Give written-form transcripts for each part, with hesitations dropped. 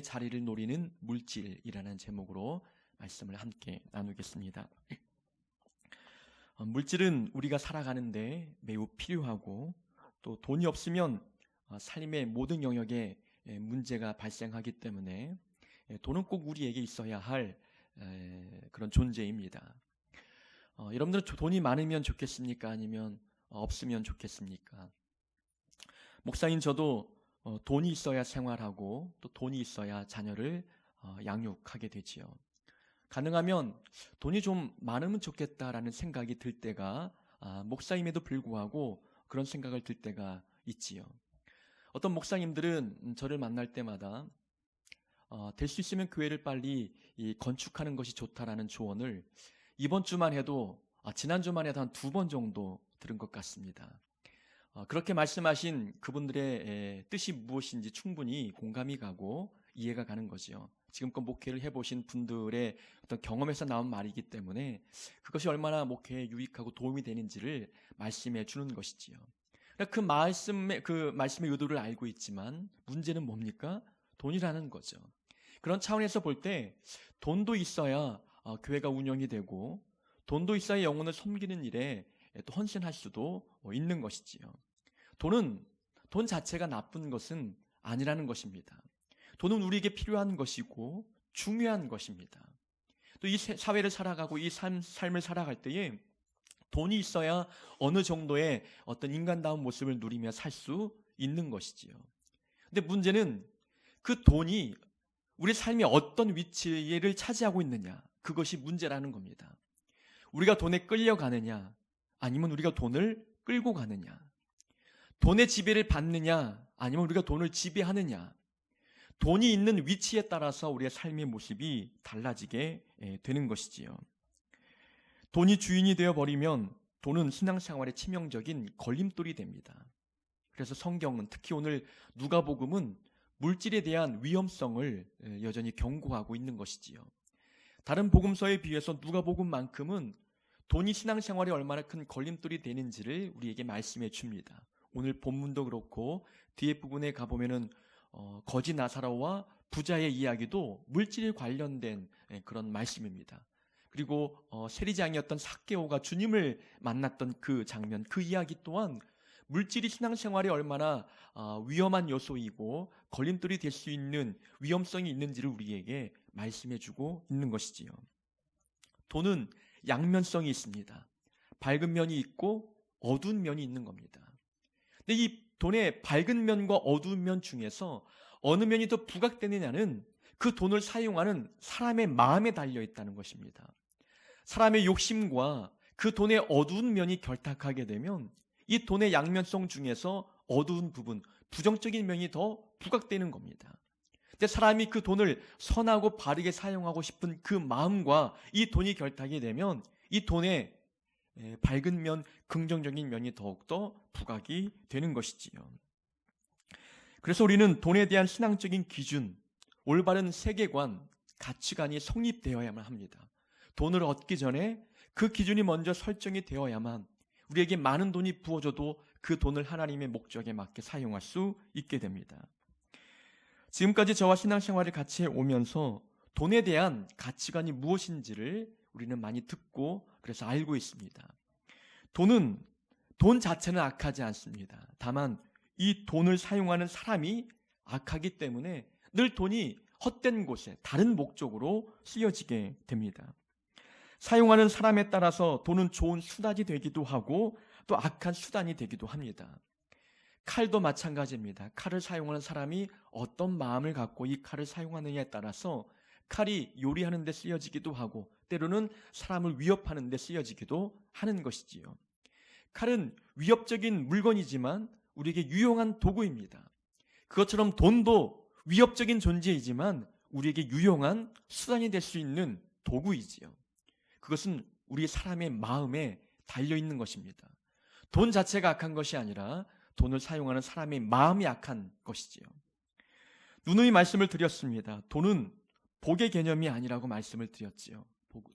자리를 노리는 물질이라는 제목으로 말씀을 함께 나누겠습니다. 물질은 우리가 살아가는데 매우 필요하고 또 돈이 없으면 삶의 모든 영역에 문제가 발생하기 때문에 돈은 꼭 우리에게 있어야 할 그런 존재입니다. 여러분들은 돈이 많으면 좋겠습니까? 아니면 없으면 좋겠습니까? 목사인 저도 돈이 있어야 생활하고 또 돈이 있어야 자녀를 양육하게 되지요. 가능하면 돈이 좀 많으면 좋겠다라는 생각이 들 때가 목사임에도 불구하고 그런 생각을 들 때가 있지요. 어떤 목사님들은 저를 만날 때마다 될 수 있으면 교회를 빨리 건축하는 것이 좋다라는 조언을 이번 주만 해도 지난주만 해도 한 2번 정도 들은 것 같습니다. 그렇게 말씀하신 그분들의 뜻이 무엇인지 충분히 공감이 가고 이해가 가는 거지요. 지금껏 목회를 해보신 분들의 어떤 경험에서 나온 말이기 때문에 그것이 얼마나 목회에 유익하고 도움이 되는지를 말씀해 주는 것이지요. 그 말씀의 의도를 알고 있지만 문제는 뭡니까? 돈이라는 거죠. 그런 차원에서 볼 때 돈도 있어야 교회가 운영이 되고 돈도 있어야 영혼을 섬기는 일에 또 헌신할 수도 있는 것이지요. 돈 자체가 나쁜 것은 아니라는 것입니다. 돈은 우리에게 필요한 것이고 중요한 것입니다. 또 이 사회를 살아가고 이 삶을 살아갈 때에 돈이 있어야 어느 정도의 어떤 인간다운 모습을 누리며 살 수 있는 것이지요. 근데 문제는 그 돈이 우리 삶의 어떤 위치를 차지하고 있느냐, 그것이 문제라는 겁니다. 우리가 돈에 끌려가느냐, 아니면 우리가 돈을 끌고 가느냐, 돈의 지배를 받느냐, 아니면 우리가 돈을 지배하느냐, 돈이 있는 위치에 따라서 우리의 삶의 모습이 달라지게 되는 것이지요. 돈이 주인이 되어버리면 돈은 신앙생활에 치명적인 걸림돌이 됩니다. 그래서 성경은 특히 오늘 누가복음은 물질에 대한 위험성을 여전히 경고하고 있는 것이지요. 다른 복음서에 비해서 누가복음만큼은 돈이 신앙생활에 얼마나 큰 걸림돌이 되는지를 우리에게 말씀해 줍니다. 오늘 본문도 그렇고 뒤에 부분에 가보면은 거지 나사로와 부자의 이야기도 물질에 관련된 그런 말씀입니다. 그리고 세리장이었던 삭개오가 주님을 만났던 그 장면, 그 이야기 또한 물질이 신앙생활에 얼마나 위험한 요소이고 걸림돌이 될 수 있는 위험성이 있는지를 우리에게 말씀해주고 있는 것이지요. 돈은 양면성이 있습니다. 밝은 면이 있고 어두운 면이 있는 겁니다. 근데 이 돈의 밝은 면과 어두운 면 중에서 어느 면이 더 부각되느냐는 그 돈을 사용하는 사람의 마음에 달려 있다는 것입니다. 사람의 욕심과 그 돈의 어두운 면이 결탁하게 되면 이 돈의 양면성 중에서 어두운 부분, 부정적인 면이 더 부각되는 겁니다. 근데 사람이 그 돈을 선하고 바르게 사용하고 싶은 그 마음과 이 돈이 결탁이 되면 이 돈의 밝은 면, 긍정적인 면이 더욱더 부각이 되는 것이지요. 그래서 우리는 돈에 대한 신앙적인 기준, 올바른 세계관, 가치관이 성립되어야만 합니다. 돈을 얻기 전에 그 기준이 먼저 설정이 되어야만 우리에게 많은 돈이 부어져도 그 돈을 하나님의 목적에 맞게 사용할 수 있게 됩니다. 지금까지 저와 신앙생활을 같이 해오면서 돈에 대한 가치관이 무엇인지를 우리는 많이 듣고 그래서 알고 있습니다. 돈 자체는 악하지 않습니다. 다만 이 돈을 사용하는 사람이 악하기 때문에 늘 돈이 헛된 곳에 다른 목적으로 쓰여지게 됩니다. 사용하는 사람에 따라서 돈은 좋은 수단이 되기도 하고 또 악한 수단이 되기도 합니다. 칼도 마찬가지입니다. 칼을 사용하는 사람이 어떤 마음을 갖고 이 칼을 사용하느냐에 따라서 칼이 요리하는 데 쓰여지기도 하고 때로는 사람을 위협하는 데 쓰여지기도 하는 것이지요. 칼은 위협적인 물건이지만 우리에게 유용한 도구입니다. 그것처럼 돈도 위협적인 존재이지만 우리에게 유용한 수단이 될 수 있는 도구이지요. 그것은 우리 사람의 마음에 달려있는 것입니다. 돈 자체가 악한 것이 아니라 돈을 사용하는 사람의 마음이 악한 것이지요. 누누이 말씀을 드렸습니다. 돈은 복의 개념이 아니라고 말씀을 드렸지요.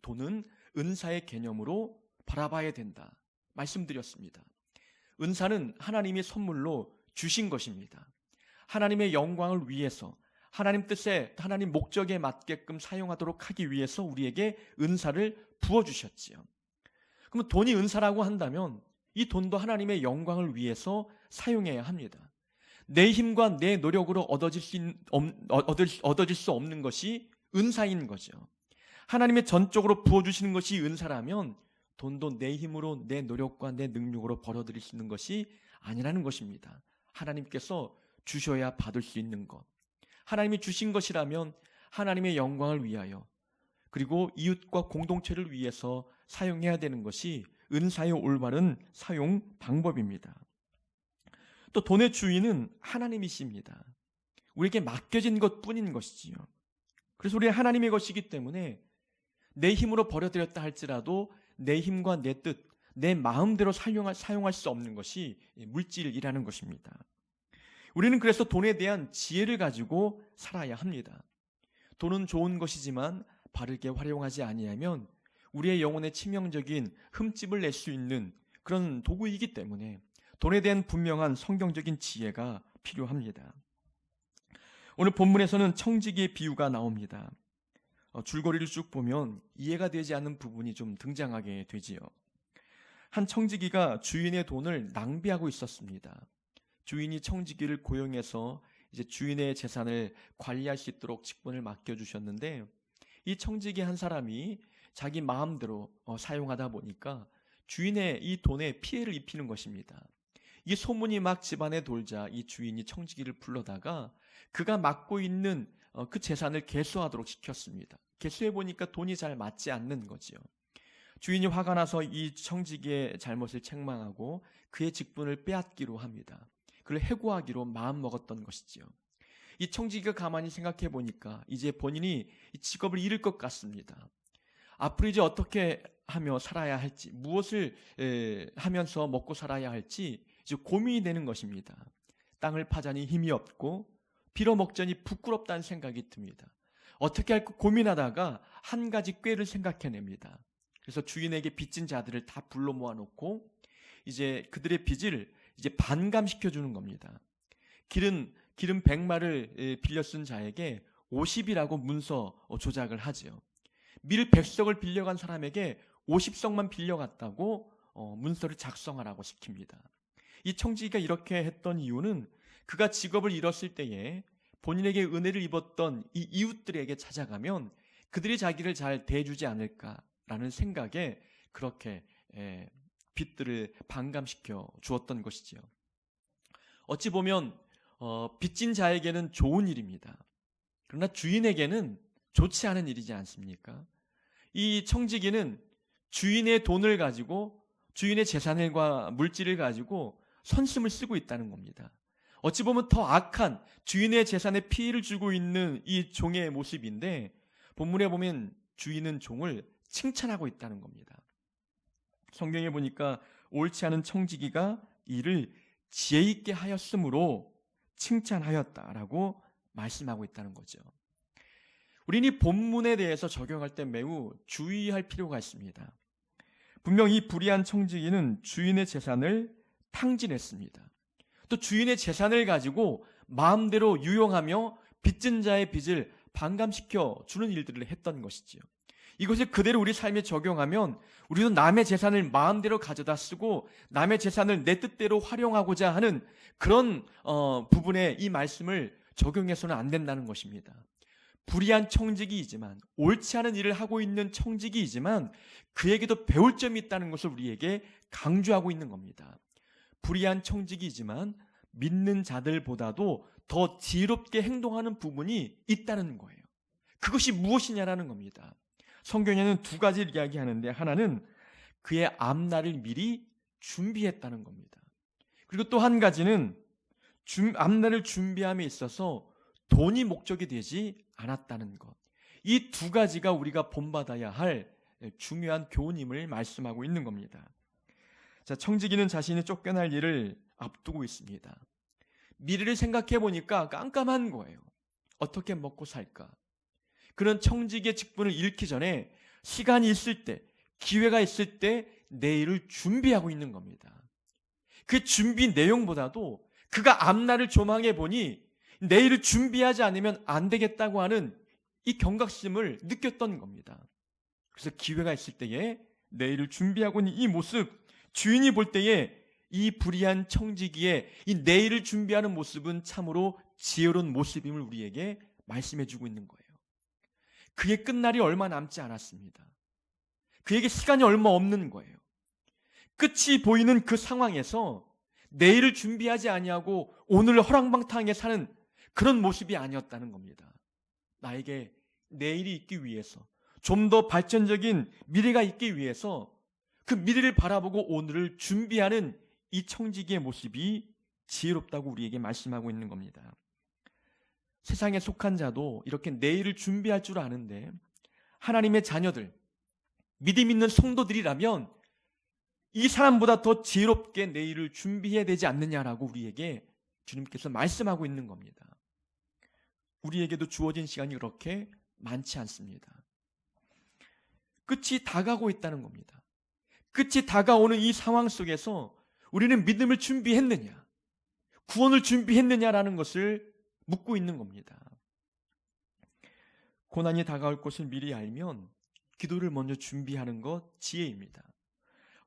돈은 은사의 개념으로 바라봐야 된다 말씀드렸습니다. 은사는 하나님이 선물로 주신 것입니다. 하나님의 영광을 위해서 하나님 뜻에, 하나님 목적에 맞게끔 사용하도록 하기 위해서 우리에게 은사를 부어주셨지요. 그러면 돈이 은사라고 한다면 이 돈도 하나님의 영광을 위해서 사용해야 합니다. 내 힘과 내 노력으로 얻어질 수 없는 것이 은사인 거죠. 하나님의 전적으로 부어주시는 것이 은사라면 돈도 내 힘으로, 내 노력과 내 능력으로 벌어들일 수 있는 것이 아니라는 것입니다. 하나님께서 주셔야 받을 수 있는 것. 하나님이 주신 것이라면 하나님의 영광을 위하여, 그리고 이웃과 공동체를 위해서 사용해야 되는 것이 은사의 올바른 사용 방법입니다. 또 돈의 주인은 하나님이십니다. 우리에게 맡겨진 것뿐인 것이지요. 그래서 우리 하나님의 것이기 때문에 내 힘으로 벌어들였다 할지라도 내 힘과 내 뜻, 내 마음대로 사용할 수 없는 것이 물질이라는 것입니다. 우리는 그래서 돈에 대한 지혜를 가지고 살아야 합니다. 돈은 좋은 것이지만 바르게 활용하지 아니하면 우리의 영혼에 치명적인 흠집을 낼 수 있는 그런 도구이기 때문에 돈에 대한 분명한 성경적인 지혜가 필요합니다. 오늘 본문에서는 청지기의 비유가 나옵니다. 줄거리를 쭉 보면 이해가 되지 않는 부분이 좀 등장하게 되지요. 한 청지기가 주인의 돈을 낭비하고 있었습니다. 주인이 청지기를 고용해서 이제 주인의 재산을 관리할 수 있도록 직분을 맡겨주셨는데, 이 청지기 한 사람이 자기 마음대로 사용하다 보니까 주인의 이 돈에 피해를 입히는 것입니다. 이 소문이 막 집안에 돌자 이 주인이 청지기를 불러다가 그가 맡고 있는 그 재산을 개수하도록 시켰습니다. 개수해 보니까 돈이 잘 맞지 않는 거지요. 주인이 화가 나서 이 청지기의 잘못을 책망하고 그의 직분을 빼앗기로 합니다. 그를 해고하기로 마음먹었던 것이지요. 이 청지기가 가만히 생각해 보니까 이제 본인이 이 직업을 잃을 것 같습니다. 앞으로 이제 어떻게 하며 살아야 할지, 무엇을 하면서 먹고 살아야 할지 이제 고민이 되는 것입니다. 땅을 파자니 힘이 없고 빌어먹자니 부끄럽다는 생각이 듭니다. 어떻게 할까 고민하다가 한 가지 꾀를 생각해냅니다. 그래서 주인에게 빚진 자들을 다 불러 모아놓고 이제 그들의 빚을 이제 반감시켜 주는 겁니다. 기름 100마를 빌려 쓴 자에게 50이라고 문서 조작을 하지요. 밀 100석을 빌려간 사람에게 50석만 빌려갔다고 문서를 작성하라고 시킵니다. 이 청지기가 이렇게 했던 이유는 그가 직업을 잃었을 때에 본인에게 은혜를 입었던 이 이웃들에게 찾아가면 그들이 자기를 잘 대해주지 않을까라는 생각에 그렇게 빚들을 반감시켜 주었던 것이지요. 어찌 보면 빚진 자에게는 좋은 일입니다. 그러나 주인에게는 좋지 않은 일이지 않습니까? 이 청지기는 주인의 돈을 가지고, 주인의 재산과 물질을 가지고 선심을 쓰고 있다는 겁니다. 어찌 보면 더 악한 주인의 재산에 피해를 주고 있는 이 종의 모습인데, 본문에 보면 주인은 종을 칭찬하고 있다는 겁니다. 성경에 보니까 옳지 않은 청지기가 이를 지혜 있게 하였으므로 칭찬하였다라고 말씀하고 있다는 거죠. 우리는 이 본문에 대해서 적용할 때 매우 주의할 필요가 있습니다. 분명 이 불의한 청지기는 주인의 재산을 탕진했습니다. 또 주인의 재산을 가지고 마음대로 유용하며 빚진 자의 빚을 반감시켜 주는 일들을 했던 것이지요. 이것을 그대로 우리 삶에 적용하면 우리도 남의 재산을 마음대로 가져다 쓰고 남의 재산을 내 뜻대로 활용하고자 하는 그런 부분에 이 말씀을 적용해서는 안 된다는 것입니다. 불의한 청지기이지만, 옳지 않은 일을 하고 있는 청지기이지만 그에게도 배울 점이 있다는 것을 우리에게 강조하고 있는 겁니다. 불의한 청지기이지만 믿는 자들보다도 더 지혜롭게 행동하는 부분이 있다는 거예요. 그것이 무엇이냐라는 겁니다. 성경에는 두 가지를 이야기하는데, 하나는 그의 앞날을 미리 준비했다는 겁니다. 그리고 또 한 가지는 앞날을 준비함에 있어서 돈이 목적이 되지 않았다는 것. 이 두 가지가 우리가 본받아야 할 중요한 교훈임을 말씀하고 있는 겁니다. 자, 청지기는 자신이 쫓겨날 일을 앞두고 있습니다. 미래를 생각해 보니까 깜깜한 거예요. 어떻게 먹고 살까? 그런 청지기의 직분을 잃기 전에 시간이 있을 때, 기회가 있을 때 내일을 준비하고 있는 겁니다. 그 준비 내용보다도 그가 앞날을 조망해 보니 내일을 준비하지 않으면 안 되겠다고 하는 이 경각심을 느꼈던 겁니다. 그래서 기회가 있을 때에 내일을 준비하고 있는 이 모습, 주인이 볼 때에 이 불의한 청지기의 이 내일을 준비하는 모습은 참으로 지혜로운 모습임을 우리에게 말씀해 주고 있는 거예요. 그의 끝날이 얼마 남지 않았습니다. 그에게 시간이 얼마 없는 거예요. 끝이 보이는 그 상황에서 내일을 준비하지 아니하고 오늘을 허랑방탕하게 사는 그런 모습이 아니었다는 겁니다. 나에게 내일이 있기 위해서, 좀 더 발전적인 미래가 있기 위해서 그 미래를 바라보고 오늘을 준비하는 이 청지기의 모습이 지혜롭다고 우리에게 말씀하고 있는 겁니다. 세상에 속한 자도 이렇게 내일을 준비할 줄 아는데, 하나님의 자녀들, 믿음 있는 성도들이라면 이 사람보다 더 지혜롭게 내일을 준비해야 되지 않느냐라고 우리에게 주님께서 말씀하고 있는 겁니다. 우리에게도 주어진 시간이 그렇게 많지 않습니다. 끝이 다가오고 있다는 겁니다. 끝이 다가오는 이 상황 속에서 우리는 믿음을 준비했느냐, 구원을 준비했느냐라는 것을 묻고 있는 겁니다. 고난이 다가올 것을 미리 알면 기도를 먼저 준비하는 것 지혜입니다.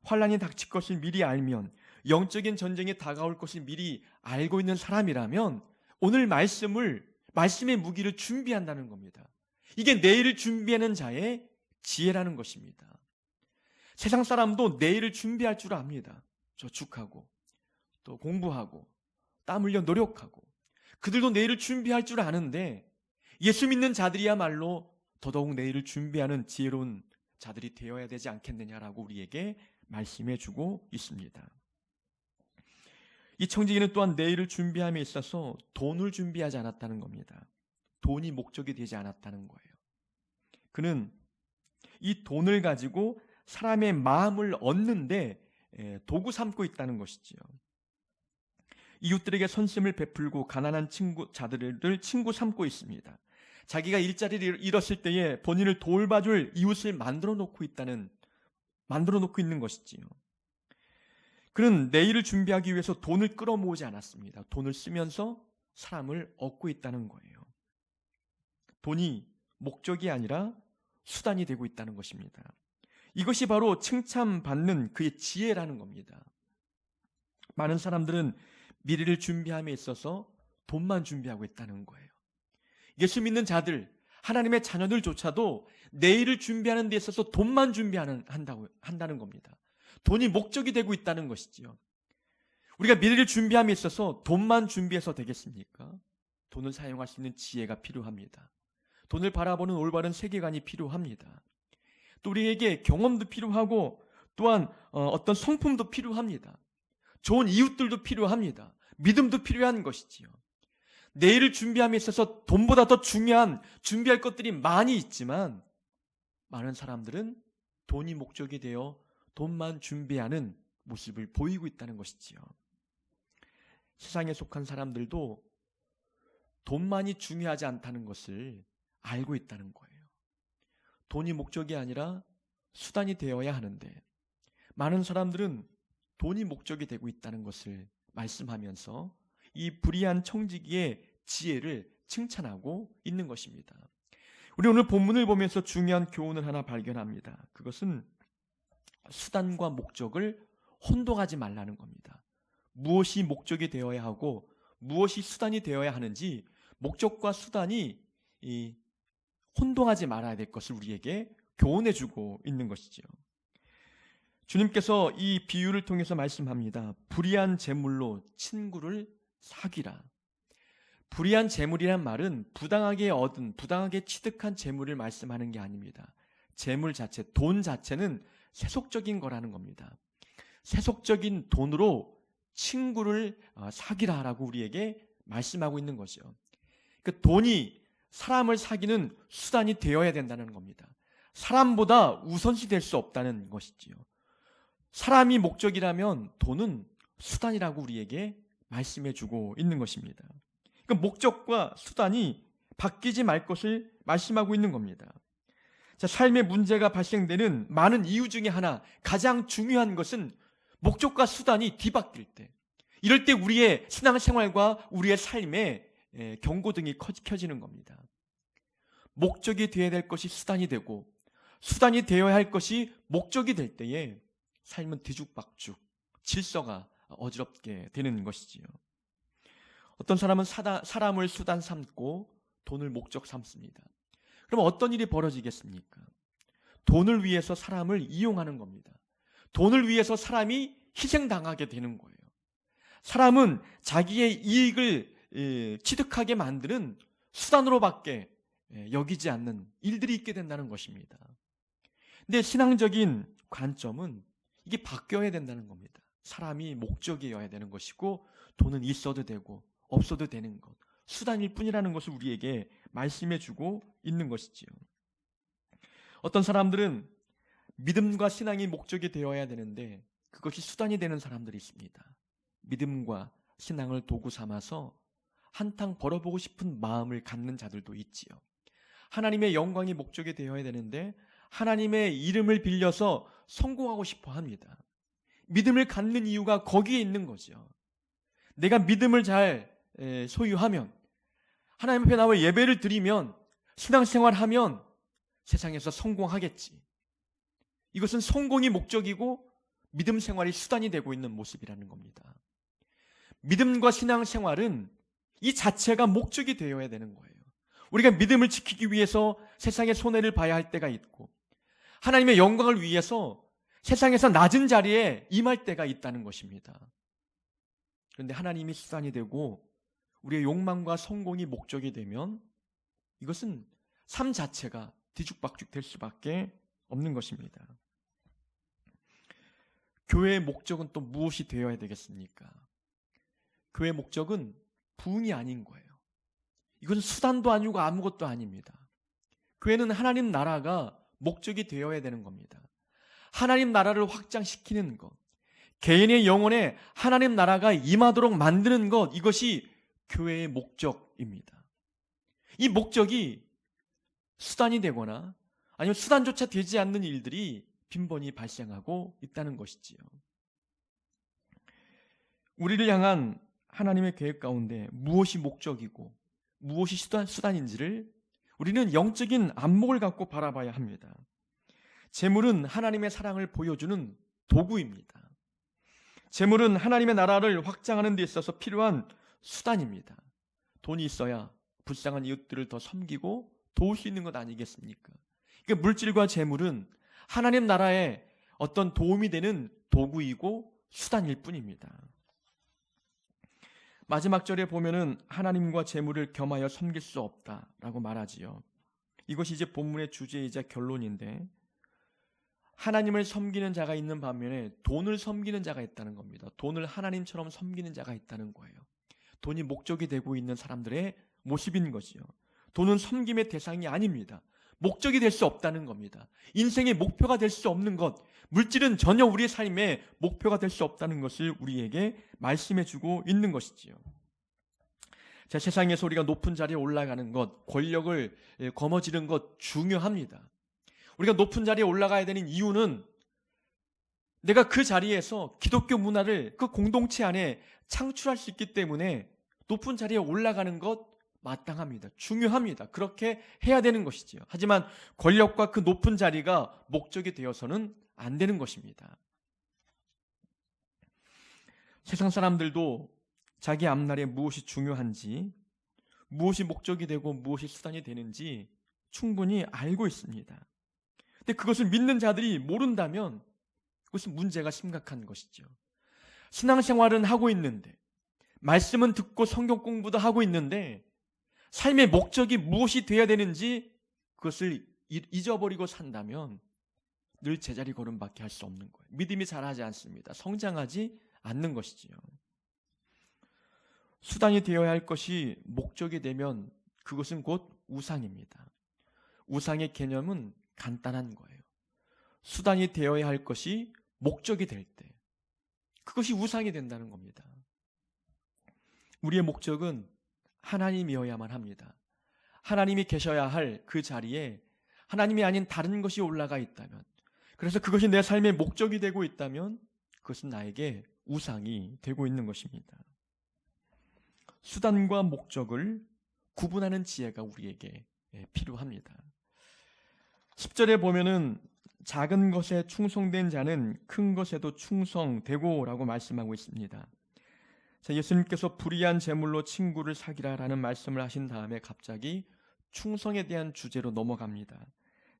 환난이 닥칠 것을 미리 알면, 영적인 전쟁이 다가올 것을 미리 알고 있는 사람이라면 오늘 말씀의 무기를 준비한다는 겁니다. 이게 내일을 준비하는 자의 지혜라는 것입니다. 세상 사람도 내일을 준비할 줄 압니다. 저축하고 또 공부하고 땀 흘려 노력하고 그들도 내일을 준비할 줄 아는데, 예수 믿는 자들이야말로 더더욱 내일을 준비하는 지혜로운 자들이 되어야 되지 않겠느냐라고 우리에게 말씀해 주고 있습니다. 이 청지기는 또한 내일을 준비함에 있어서 돈을 준비하지 않았다는 겁니다. 돈이 목적이 되지 않았다는 거예요. 그는 이 돈을 가지고 사람의 마음을 얻는데 도구 삼고 있다는 것이지요. 이웃들에게 선심을 베풀고 가난한 자들을 친구 삼고 있습니다. 자기가 일자리를 잃었을 때에 본인을 돌봐줄 이웃을 만들어 놓고 있는 것이지요. 그는 내일을 준비하기 위해서 돈을 끌어모으지 않았습니다. 돈을 쓰면서 사람을 얻고 있다는 거예요. 돈이 목적이 아니라 수단이 되고 있다는 것입니다. 이것이 바로 칭찬받는 그의 지혜라는 겁니다. 많은 사람들은 미래를 준비함에 있어서 돈만 준비하고 있다는 거예요. 예수 믿는 자들, 하나님의 자녀들조차도 내일을 준비하는 데 있어서 돈만 한다는 겁니다. 돈이 목적이 되고 있다는 것이지요. 우리가 미래를 준비함에 있어서 돈만 준비해서 되겠습니까? 돈을 사용할 수 있는 지혜가 필요합니다. 돈을 바라보는 올바른 세계관이 필요합니다. 또 우리에게 경험도 필요하고 또한 어떤 성품도 필요합니다. 좋은 이웃들도 필요합니다. 믿음도 필요한 것이지요. 내일을 준비함에 있어서 돈보다 더 중요한 준비할 것들이 많이 있지만, 많은 사람들은 돈이 목적이 되어 돈만 준비하는 모습을 보이고 있다는 것이지요. 세상에 속한 사람들도 돈만이 중요하지 않다는 것을 알고 있다는 거예요. 돈이 목적이 아니라 수단이 되어야 하는데, 많은 사람들은 돈이 목적이 되고 있다는 것을 말씀하면서 이 불의한 청지기의 지혜를 칭찬하고 있는 것입니다. 우리 오늘 본문을 보면서 중요한 교훈을 하나 발견합니다. 그것은 수단과 목적을 혼동하지 말라는 겁니다. 무엇이 목적이 되어야 하고 무엇이 수단이 되어야 하는지, 목적과 수단이 혼동하지 말아야 될 것을 우리에게 교훈해주고 있는 것이지요. 주님께서 이 비유를 통해서 말씀합니다. 불의한 재물로 친구를 사귀라. 불의한 재물이란 말은 부당하게 취득한 재물을 말씀하는 게 아닙니다. 재물 자체, 돈 자체는 세속적인 거라는 겁니다. 세속적인 돈으로 친구를 사귀라라고 우리에게 말씀하고 있는 거죠. 그 돈이 사람을 사귀는 수단이 되어야 된다는 겁니다. 사람보다 우선시 될 수 없다는 것이지요. 사람이 목적이라면 돈은 수단이라고 우리에게 말씀해주고 있는 것입니다. 그 목적과 수단이 바뀌지 말 것을 말씀하고 있는 겁니다. 자, 삶의 문제가 발생되는 많은 이유 중에 하나, 가장 중요한 것은 목적과 수단이 뒤바뀔 때, 이럴 때 우리의 신앙생활과 우리의 삶에 경고등이 켜지는 겁니다. 목적이 되어야 될 것이 수단이 되고 수단이 되어야 할 것이 목적이 될 때에 삶은 뒤죽박죽, 질서가 어지럽게 되는 것이지요. 어떤 사람은 사람을 수단 삼고 돈을 목적 삼습니다. 그럼 어떤 일이 벌어지겠습니까? 돈을 위해서 사람을 이용하는 겁니다. 돈을 위해서 사람이 희생당하게 되는 거예요. 사람은 자기의 이익을 취득하게 만드는 수단으로밖에 여기지 않는 일들이 있게 된다는 것입니다. 근데 신앙적인 관점은 이게 바뀌어야 된다는 겁니다. 사람이 목적이어야 되는 것이고 돈은 있어도 되고 없어도 되는 것, 수단일 뿐이라는 것을 우리에게 말씀해 주고 있는 것이지요. 어떤 사람들은 믿음과 신앙이 목적이 되어야 되는데 그것이 수단이 되는 사람들이 있습니다. 믿음과 신앙을 도구 삼아서 한탕 벌어보고 싶은 마음을 갖는 자들도 있지요. 하나님의 영광이 목적이 되어야 되는데 하나님의 이름을 빌려서 성공하고 싶어 합니다. 믿음을 갖는 이유가 거기에 있는 거죠. 내가 믿음을 잘 소유하면, 하나님 앞에 나와 예배를 드리면, 신앙생활하면 세상에서 성공하겠지. 이것은 성공이 목적이고 믿음 생활이 수단이 되고 있는 모습이라는 겁니다. 믿음과 신앙생활은 이 자체가 목적이 되어야 되는 거예요. 우리가 믿음을 지키기 위해서 세상의 손해를 봐야 할 때가 있고 하나님의 영광을 위해서 세상에서 낮은 자리에 임할 때가 있다는 것입니다. 그런데 하나님이 수단이 되고 우리의 욕망과 성공이 목적이 되면 이것은 삶 자체가 뒤죽박죽 될 수밖에 없는 것입니다. 교회의 목적은 또 무엇이 되어야 되겠습니까? 교회의 목적은 부흥이 아닌 거예요. 이것은 수단도 아니고 아무것도 아닙니다. 교회는 하나님 나라가 목적이 되어야 되는 겁니다. 하나님 나라를 확장시키는 것, 개인의 영혼에 하나님 나라가 임하도록 만드는 것, 이것이 교회의 목적입니다. 이 목적이 수단이 되거나 아니면 수단조차 되지 않는 일들이 빈번히 발생하고 있다는 것이지요. 우리를 향한 하나님의 계획 가운데 무엇이 목적이고 무엇이 수단인지를 우리는 영적인 안목을 갖고 바라봐야 합니다. 재물은 하나님의 사랑을 보여주는 도구입니다. 재물은 하나님의 나라를 확장하는 데 있어서 필요한 수단입니다. 돈이 있어야 불쌍한 이웃들을 더 섬기고 도울 수 있는 것 아니겠습니까? 그러니까 물질과 재물은 하나님 나라에 어떤 도움이 되는 도구이고 수단일 뿐입니다. 마지막 절에 보면은 하나님과 재물을 겸하여 섬길 수 없다라고 말하지요. 이것이 이제 본문의 주제이자 결론인데 하나님을 섬기는 자가 있는 반면에 돈을 섬기는 자가 있다는 겁니다. 돈을 하나님처럼 섬기는 자가 있다는 거예요. 돈이 목적이 되고 있는 사람들의 모습인 것이요. 돈은 섬김의 대상이 아닙니다. 목적이 될 수 없다는 겁니다. 인생의 목표가 될 수 없는 것, 물질은 전혀 우리의 삶의 목표가 될 수 없다는 것을 우리에게 말씀해 주고 있는 것이지요. 자, 세상에서 우리가 높은 자리에 올라가는 것, 권력을 거머쥐는 것 중요합니다. 우리가 높은 자리에 올라가야 되는 이유는 내가 그 자리에서 기독교 문화를 그 공동체 안에 창출할 수 있기 때문에 높은 자리에 올라가는 것 마땅합니다. 중요합니다. 그렇게 해야 되는 것이지요. 하지만 권력과 그 높은 자리가 목적이 되어서는 안 되는 것입니다. 세상 사람들도 자기 앞날에 무엇이 중요한지, 무엇이 목적이 되고 무엇이 수단이 되는지 충분히 알고 있습니다. 근데 그것을 믿는 자들이 모른다면 그것은 문제가 심각한 것이죠. 신앙생활은 하고 있는데, 말씀은 듣고 성경 공부도 하고 있는데 삶의 목적이 무엇이 되어야 되는지 그것을 잊어버리고 산다면 늘 제자리 걸음밖에 할 수 없는 거예요. 믿음이 자라지 않습니다. 성장하지 않는 것이지요. 수단이 되어야 할 것이 목적이 되면 그것은 곧 우상입니다. 우상의 개념은 간단한 거예요. 수단이 되어야 할 것이 목적이 될 때 그것이 우상이 된다는 겁니다. 우리의 목적은 하나님이어야만 합니다. 하나님이 계셔야 할 그 자리에 하나님이 아닌 다른 것이 올라가 있다면, 그래서 그것이 내 삶의 목적이 되고 있다면 그것은 나에게 우상이 되고 있는 것입니다. 수단과 목적을 구분하는 지혜가 우리에게 필요합니다. 10절에 보면은 작은 것에 충성된 자는 큰 것에도 충성되고 라고 말씀하고 있습니다. 자, 예수님께서 불의한 재물로 친구를 사귀라라는 말씀을 하신 다음에 갑자기 충성에 대한 주제로 넘어갑니다.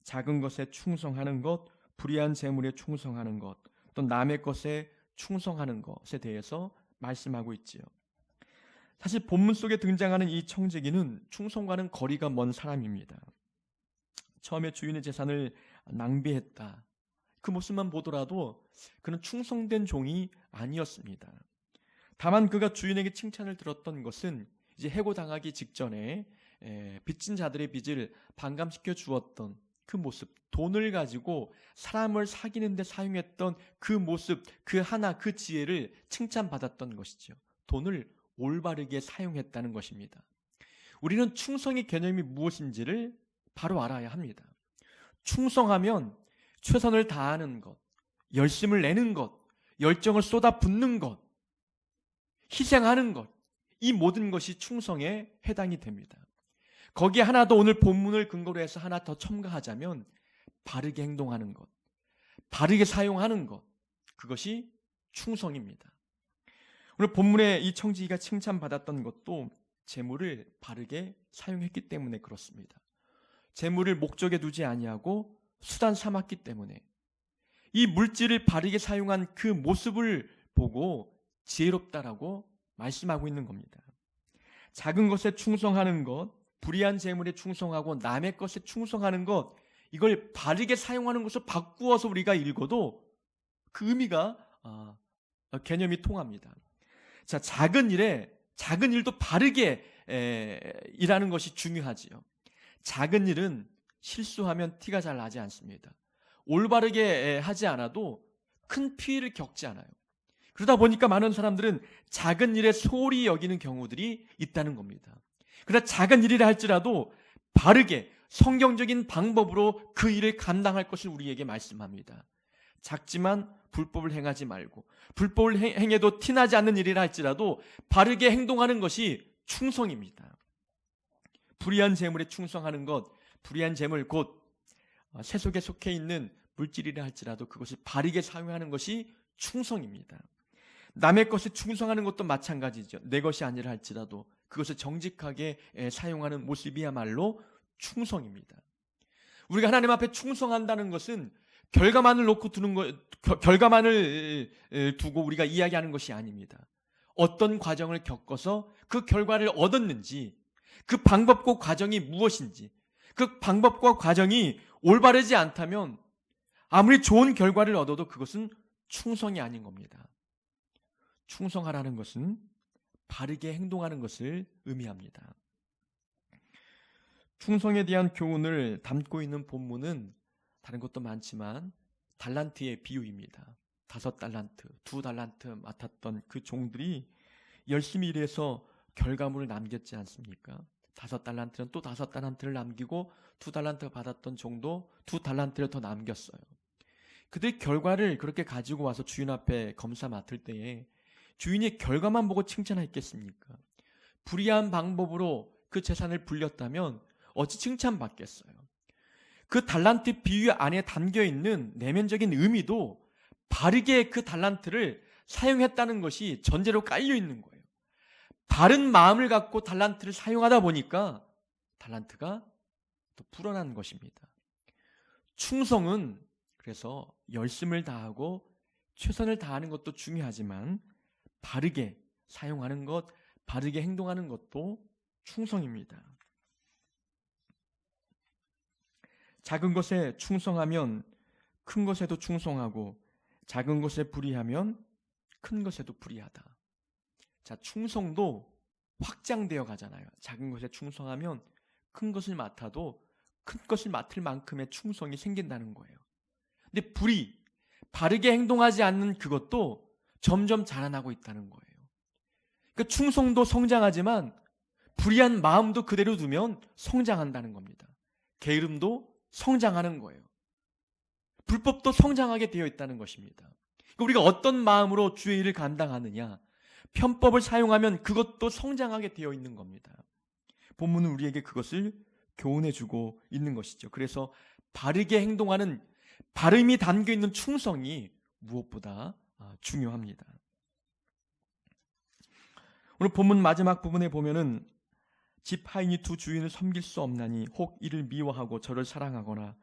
작은 것에 충성하는 것, 불의한 재물에 충성하는 것, 또 남의 것에 충성하는 것에 대해서 말씀하고 있지요. 사실 본문 속에 등장하는 이 청지기는 충성과는 거리가 먼 사람입니다. 처음에 주인의 재산을 낭비했다. 그 모습만 보더라도 그는 충성된 종이 아니었습니다. 다만 그가 주인에게 칭찬을 들었던 것은 이제 해고당하기 직전에 빚진 자들의 빚을 반감시켜 주었던 그 모습, 돈을 가지고 사람을 사귀는 데 사용했던 그 모습, 그 하나, 그 지혜를 칭찬받았던 것이죠. 돈을 올바르게 사용했다는 것입니다. 우리는 충성의 개념이 무엇인지를 바로 알아야 합니다. 충성하면 최선을 다하는 것, 열심을 내는 것, 열정을 쏟아붓는 것, 희생하는 것, 이 모든 것이 충성에 해당이 됩니다. 거기에 하나 더 오늘 본문을 근거로 해서 하나 더 첨가하자면 바르게 행동하는 것, 바르게 사용하는 것, 그것이 충성입니다. 오늘 본문에 이 청지기가 칭찬받았던 것도 재물을 바르게 사용했기 때문에 그렇습니다. 재물을 목적에 두지 아니하고 수단 삼았기 때문에 이 물질을 바르게 사용한 그 모습을 보고 지혜롭다라고 말씀하고 있는 겁니다. 작은 것에 충성하는 것, 불의한 재물에 충성하고 남의 것에 충성하는 것, 이걸 바르게 사용하는 것을 바꾸어서 우리가 읽어도 그 의미가 개념이 통합니다. 자, 작은 일도 바르게 일하는 것이 중요하지요. 작은 일은 실수하면 티가 잘 나지 않습니다. 올바르게 하지 않아도 큰 피해를 겪지 않아요. 그러다 보니까 많은 사람들은 작은 일에 소홀히 여기는 경우들이 있다는 겁니다. 그러나 작은 일이라 할지라도 바르게 성경적인 방법으로 그 일을 감당할 것을 우리에게 말씀합니다. 작지만 불법을 행하지 말고, 불법을 행해도 티나지 않는 일이라 할지라도 바르게 행동하는 것이 충성입니다. 불의한 재물에 충성하는 것, 불의한 재물 곧 세속에 속해 있는 물질이라 할지라도 그것을 바르게 사용하는 것이 충성입니다. 남의 것에 충성하는 것도 마찬가지죠. 내 것이 아니라 할지라도 그것을 정직하게 사용하는 모습이야말로 충성입니다. 우리가 하나님 앞에 충성한다는 것은 결과만을 두고 우리가 이야기하는 것이 아닙니다. 어떤 과정을 겪어서 그 결과를 얻었는지, 그 방법과 과정이 무엇인지, 그 방법과 과정이 올바르지 않다면 아무리 좋은 결과를 얻어도 그것은 충성이 아닌 겁니다. 충성하라는 것은 바르게 행동하는 것을 의미합니다. 충성에 대한 교훈을 담고 있는 본문은 다른 것도 많지만 달란트의 비유입니다. 5달란트, 2달란트 맡았던 그 종들이 열심히 일해서 결과물을 남겼지 않습니까? 5달란트는 또 5달란트를 남기고 2달란트 받았던 종도 2달란트를 더 남겼어요. 그들 결과를 그렇게 가지고 와서 주인 앞에 검사 맡을 때에 주인이 결과만 보고 칭찬했겠습니까? 불의한 방법으로 그 재산을 불렸다면 어찌 칭찬받겠어요? 그 달란트 비유 안에 담겨있는 내면적인 의미도 바르게 그 달란트를 사용했다는 것이 전제로 깔려있는 거예요. 바른 마음을 갖고 달란트를 사용하다 보니까 달란트가 또 불어난 것입니다. 충성은 그래서 열심을 다하고 최선을 다하는 것도 중요하지만 바르게 사용하는 것, 바르게 행동하는 것도 충성입니다. 작은 것에 충성하면 큰 것에도 충성하고 작은 것에 불의하면 큰 것에도 불의하다. 자, 충성도 확장되어 가잖아요. 작은 것에 충성하면 큰 것을 맡아도 큰 것을 맡을 만큼의 충성이 생긴다는 거예요. 근데 불의, 바르게 행동하지 않는 그것도 점점 자라나고 있다는 거예요. 그러니까 충성도 성장하지만 불의한 마음도 그대로 두면 성장한다는 겁니다. 게으름도 성장하는 거예요. 불법도 성장하게 되어 있다는 것입니다. 그러니까 우리가 어떤 마음으로 주의 일을 감당하느냐, 편법을 사용하면 그것도 성장하게 되어 있는 겁니다. 본문은 우리에게 그것을 교훈해주고 있는 것이죠. 그래서 바르게 행동하는, 바름이 담겨있는 충성이 무엇보다 중요합니다. 오늘 본문 마지막 부분에 보면은 집 하인이 두 주인을 섬길 수 없나니 혹 이를 미워하고 저를 사랑하거나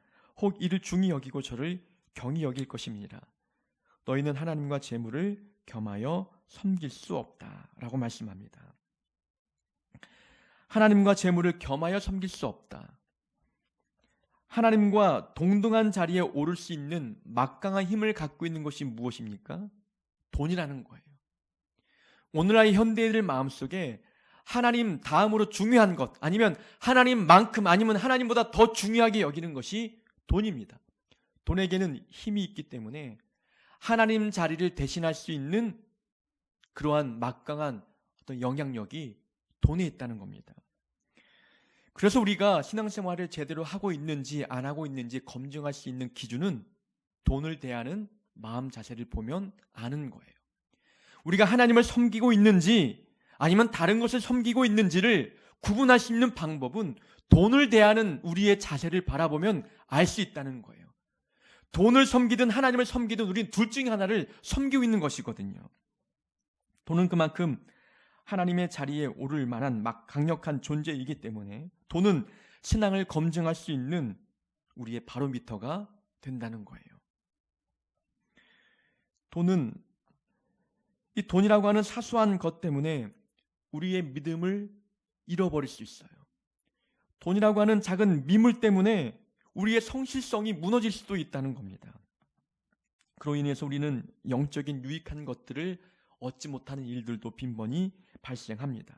혹 이를 중히 여기고 저를 경히 여길 것입니다. 너희는 하나님과 재물을 겸하여 섬길 수 없다라고 말씀합니다. 하나님과 재물을 겸하여 섬길 수 없다. 하나님과 동등한 자리에 오를 수 있는 막강한 힘을 갖고 있는 것이 무엇입니까? 돈이라는 거예요. 오늘날 현대인들 마음속에 하나님 다음으로 중요한 것, 아니면 하나님만큼, 아니면 하나님보다 더 중요하게 여기는 것이 돈입니다. 돈에게는 힘이 있기 때문에 하나님 자리를 대신할 수 있는 그러한 막강한 어떤 영향력이 돈에 있다는 겁니다. 그래서 우리가 신앙생활을 제대로 하고 있는지 안 하고 있는지 검증할 수 있는 기준은 돈을 대하는 마음 자세를 보면 아는 거예요. 우리가 하나님을 섬기고 있는지 아니면 다른 것을 섬기고 있는지를 구분할 수 있는 방법은 돈을 대하는 우리의 자세를 바라보면 알 수 있다는 거예요. 돈을 섬기든 하나님을 섬기든 우리는 둘 중에 하나를 섬기고 있는 것이거든요. 돈은 그만큼 하나님의 자리에 오를 만한 막 강력한 존재이기 때문에 돈은 신앙을 검증할 수 있는 우리의 바로미터가 된다는 거예요. 돈은, 이 돈이라고 하는 사소한 것 때문에 우리의 믿음을 잃어버릴 수 있어요. 돈이라고 하는 작은 미물 때문에 우리의 성실성이 무너질 수도 있다는 겁니다. 그로 인해서 우리는 영적인 유익한 것들을 얻지 못하는 일들도 빈번히 발생합니다.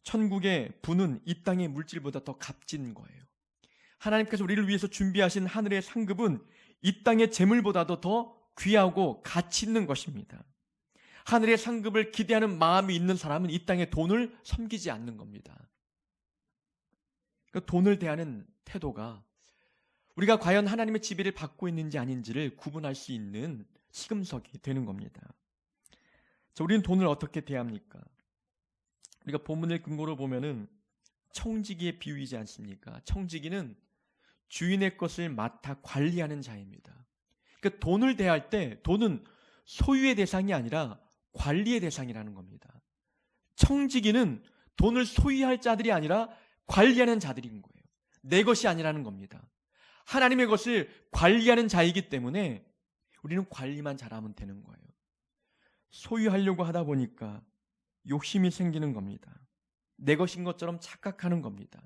천국의 부는 이 땅의 물질보다 더 값진 거예요. 하나님께서 우리를 위해서 준비하신 하늘의 상급은 이 땅의 재물보다도 더 귀하고 가치 있는 것입니다. 하늘의 상급을 기대하는 마음이 있는 사람은 이 땅의 돈을 섬기지 않는 겁니다. 그러니까 돈을 대하는 태도가 우리가 과연 하나님의 지배를 받고 있는지 아닌지를 구분할 수 있는 시금석이 되는 겁니다. 자, 우리는 돈을 어떻게 대합니까? 우리가 본문을 근거로 보면은 청지기의 비유이지 않습니까? 청지기는 주인의 것을 맡아 관리하는 자입니다. 그러니까 돈을 대할 때 돈은 소유의 대상이 아니라 관리의 대상이라는 겁니다. 청지기는 돈을 소유할 자들이 아니라 관리하는 자들인 거예요. 내 것이 아니라는 겁니다. 하나님의 것을 관리하는 자이기 때문에 우리는 관리만 잘하면 되는 거예요. 소유하려고 하다 보니까 욕심이 생기는 겁니다. 내 것인 것처럼 착각하는 겁니다.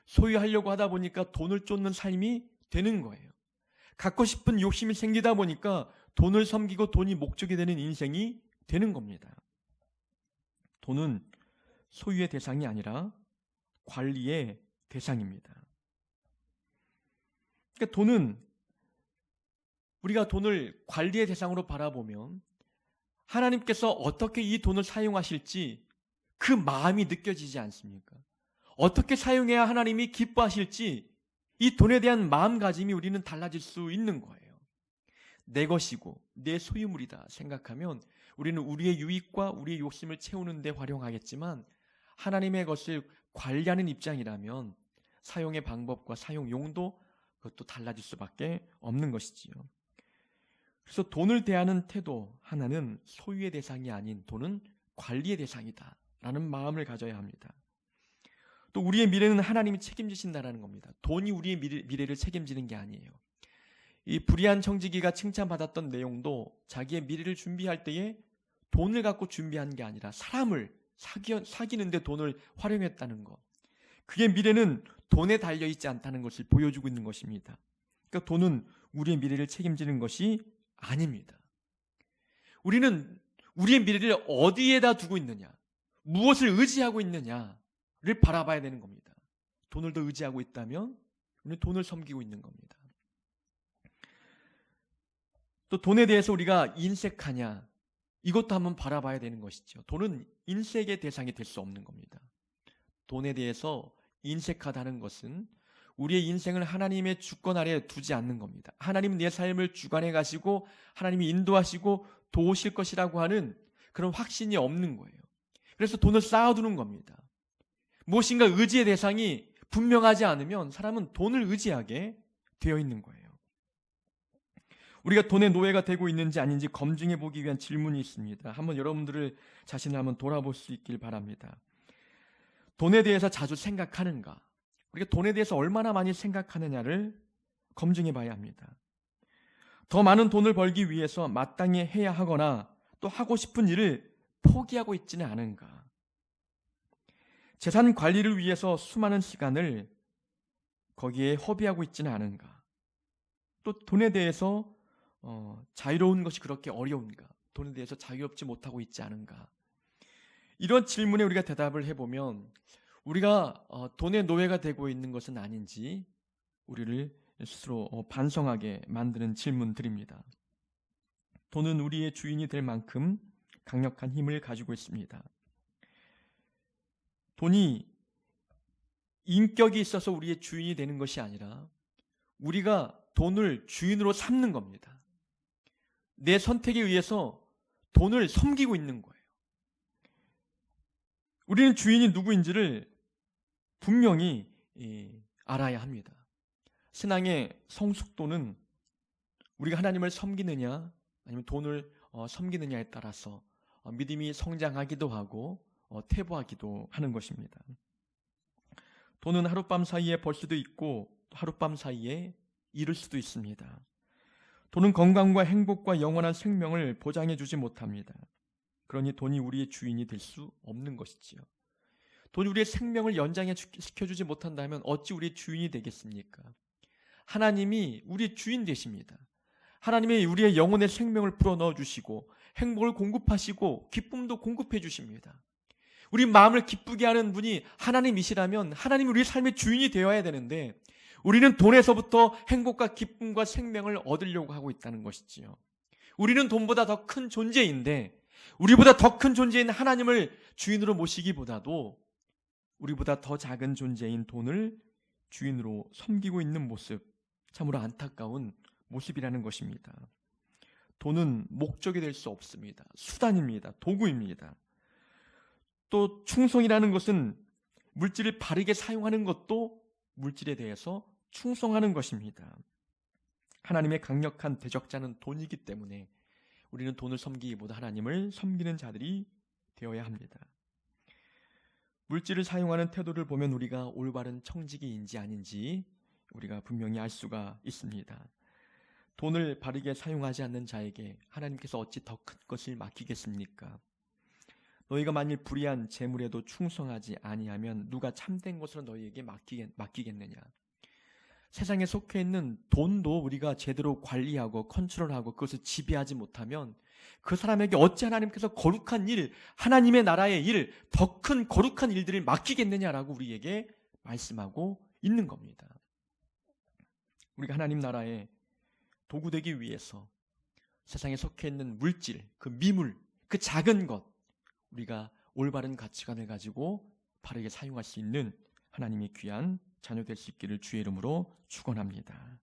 소유하려고 하다 보니까 돈을 쫓는 삶이 되는 거예요. 갖고 싶은 욕심이 생기다 보니까 돈을 섬기고 돈이 목적이 되는 인생이 되는 겁니다. 돈은 소유의 대상이 아니라 관리의 대상입니다. 그러니까 돈은, 우리가 돈을 관리의 대상으로 바라보면 하나님께서 어떻게 이 돈을 사용하실지 그 마음이 느껴지지 않습니까? 어떻게 사용해야 하나님이 기뻐하실지 이 돈에 대한 마음가짐이 우리는 달라질 수 있는 거예요. 내 것이고 내 소유물이다 생각하면 우리는 우리의 유익과 우리의 욕심을 채우는 데 활용하겠지만, 하나님의 것을 관리하는 입장이라면 사용의 방법과 사용 용도, 그것도 달라질 수밖에 없는 것이지요. 그래서 돈을 대하는 태도 하나는 소유의 대상이 아닌 돈은 관리의 대상이다 라는 마음을 가져야 합니다. 또 우리의 미래는 하나님이 책임지신다라는 겁니다. 돈이 우리의 미래를 책임지는 게 아니에요. 이 불의한 청지기가 칭찬받았던 내용도 자기의 미래를 준비할 때에 돈을 갖고 준비한 게 아니라 사람을 사귀는데 돈을 활용했다는 것. 그의 미래는 돈에 달려있지 않다는 것을 보여주고 있는 것입니다. 그러니까 돈은 우리의 미래를 책임지는 것이 아닙니다. 우리는 우리의 미래를 어디에다 두고 있느냐, 무엇을 의지하고 있느냐를 바라봐야 되는 겁니다. 돈을 더 의지하고 있다면 우리는 돈을 섬기고 있는 겁니다. 또 돈에 대해서 우리가 인색하냐, 이것도 한번 바라봐야 되는 것이죠. 돈은 인색의 대상이 될 수 없는 겁니다. 돈에 대해서 인색하다는 것은 우리의 인생을 하나님의 주권 아래에 두지 않는 겁니다. 하나님은 내 삶을 주관해 가시고 하나님이 인도하시고 도우실 것이라고 하는 그런 확신이 없는 거예요. 그래서 돈을 쌓아두는 겁니다. 무엇인가 의지의 대상이 분명하지 않으면 사람은 돈을 의지하게 되어 있는 거예요. 우리가 돈의 노예가 되고 있는지 아닌지 검증해 보기 위한 질문이 있습니다. 한번 여러분들을 자신을 한번 돌아볼 수 있길 바랍니다. 돈에 대해서 자주 생각하는가? 우리가 돈에 대해서 얼마나 많이 생각하느냐를 검증해 봐야 합니다. 더 많은 돈을 벌기 위해서 마땅히 해야 하거나 또 하고 싶은 일을 포기하고 있지는 않은가? 재산 관리를 위해서 수많은 시간을 거기에 허비하고 있지는 않은가? 또 돈에 대해서 자유로운 것이 그렇게 어려운가? 돈에 대해서 자유롭지 못하고 있지 않은가? 이런 질문에 우리가 대답을 해보면 우리가 돈의 노예가 되고 있는 것은 아닌지 우리를 스스로 반성하게 만드는 질문들입니다. 돈은 우리의 주인이 될 만큼 강력한 힘을 가지고 있습니다. 돈이 인격이 있어서 우리의 주인이 되는 것이 아니라 우리가 돈을 주인으로 삼는 겁니다. 내 선택에 의해서 돈을 섬기고 있는 거예요. 우리는 주인이 누구인지를 분명히 알아야 합니다. 신앙의 성숙도는 우리가 하나님을 섬기느냐 아니면 돈을 섬기느냐에 따라서 믿음이 성장하기도 하고 퇴보하기도 하는 것입니다. 돈은 하룻밤 사이에 벌 수도 있고 하룻밤 사이에 잃을 수도 있습니다. 돈은 건강과 행복과 영원한 생명을 보장해 주지 못합니다. 그러니 돈이 우리의 주인이 될 수 없는 것이지요. 돈이 우리의 생명을 연장시켜주지 못한다면 어찌 우리의 주인이 되겠습니까? 하나님이 우리의 주인 되십니다. 하나님이 우리의 영혼의 생명을 불어넣어 주시고 행복을 공급하시고 기쁨도 공급해 주십니다. 우리 마음을 기쁘게 하는 분이 하나님이시라면 하나님이 우리의 삶의 주인이 되어야 되는데 우리는 돈에서부터 행복과 기쁨과 생명을 얻으려고 하고 있다는 것이지요. 우리는 돈보다 더 큰 존재인데 우리보다 더 큰 존재인 하나님을 주인으로 모시기보다도 우리보다 더 작은 존재인 돈을 주인으로 섬기고 있는 모습, 참으로 안타까운 모습이라는 것입니다. 돈은 목적이 될 수 없습니다. 수단입니다. 도구입니다. 또 충성이라는 것은 물질을 바르게 사용하는 것도 물질에 대해서 충성하는 것입니다. 하나님의 강력한 대적자는 돈이기 때문에 우리는 돈을 섬기기보다 하나님을 섬기는 자들이 되어야 합니다. 물질을 사용하는 태도를 보면 우리가 올바른 청지기인지 아닌지 우리가 분명히 알 수가 있습니다. 돈을 바르게 사용하지 않는 자에게 하나님께서 어찌 더 큰 것을 맡기겠습니까? 너희가 만일 불의한 재물에도 충성하지 아니하면 누가 참된 것으로 너희에게 맡기겠느냐? 세상에 속해 있는 돈도 우리가 제대로 관리하고 컨트롤하고 그것을 지배하지 못하면 그 사람에게 어찌 하나님께서 거룩한 일, 하나님의 나라의 일, 더 큰 거룩한 일들을 맡기겠느냐라고 우리에게 말씀하고 있는 겁니다. 우리가 하나님 나라의 도구 되기 위해서 세상에 속해 있는 물질, 그 미물, 그 작은 것 우리가 올바른 가치관을 가지고 바르게 사용할 수 있는 하나님의 귀한 자녀 될 수 있기를 주의 이름으로 축원합니다.